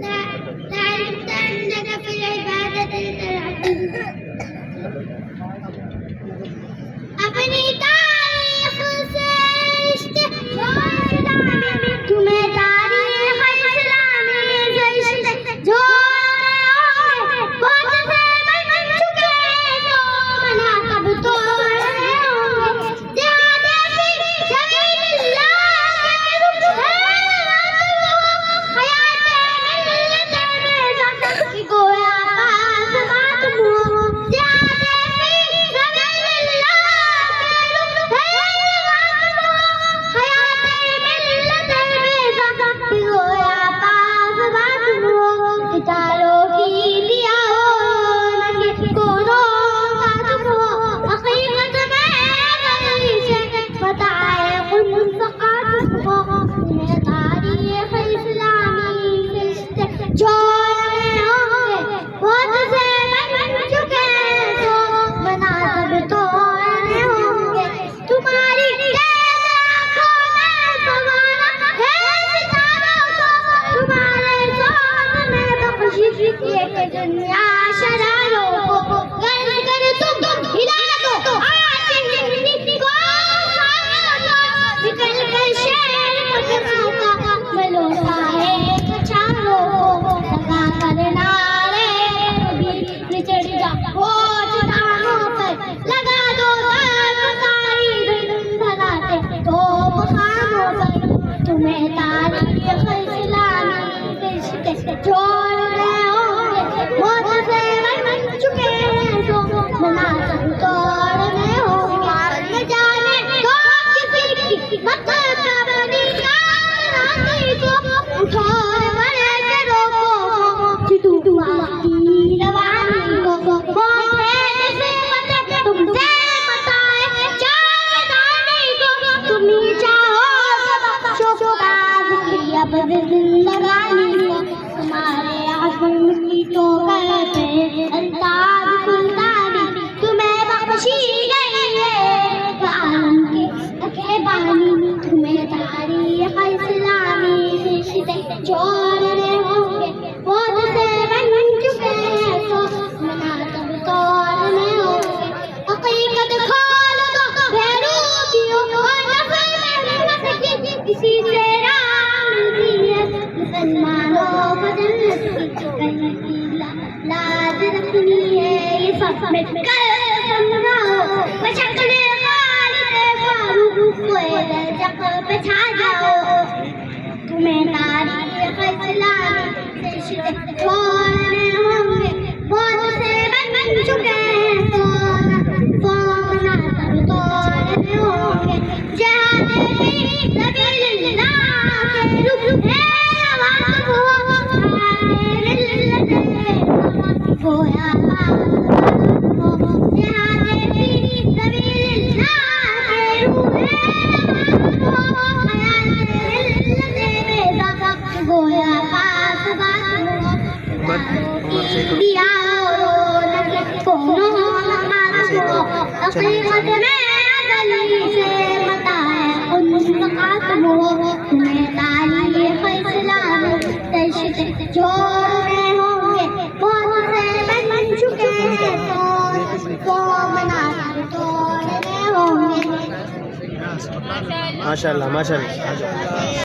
عرفت أنك في العبادة تلعب. اپنی تاریخ سے رشتے جوڑنا تمہیں تاریخ اسلامی سے رشتے جوڑنا بہت سے بن چکے تو منا کب توڑنے ہوں گے زیادہ سی سبیل اللہ کے رخ ہے حیات ملت میں زیادہ گویا پاس بات ہو زیادہ سی سبیل اللہ تمہیں تاریخ اسلامی کے رشتے جوڑنے ہوں گے بہت سے بن چکے ہیں جو مناسب توڑنے ہوں گے نہ جانے تو کسی کی مطلب نہیں تو اٹھار بڑے کے روکو چٹوا کی روانی کو بہت ہے جسے پتہ تم سے بتائے چاہے کو تم ہی چاہو اب زندگانی کو تمہارے عزم کی تو کرتے الطاف سلطانی تمہیں بخشی گئی ہے عالم کے اکے بانی تمہیں تاریخ اسلامی سے رشتے جوڑنے ہوں گے بہت سے بن چکے ہیں تو مناسب توڑنے ہوں گے حقیقت کھول دو بھیروبیوں اور نفل میں کسی سے مسلمانوں کو جنت کی لاج رکھنی ہے یہ سب مٹ کر سمجھاؤ بشکل خالد فاروق کو درجق پہ چھا جاؤ تمہیں تاریخ اسلامی سے رشتے چھوڑنے ہوں گے بہت سے بن چکے ہیں تو مناسب توڑنے ہوں گے جہاد فی سبیل اللہ کے رخ ہے گویا پاس دیا حقیقت میں گلی سے بتائے تمہیں تاریخ اسلام رشتے جوڑنے ہوں گے بہت سے بن چکے ہیں تو مناسب توڑنے ہوں گے ماشاء اللہ ماشاء اللہ.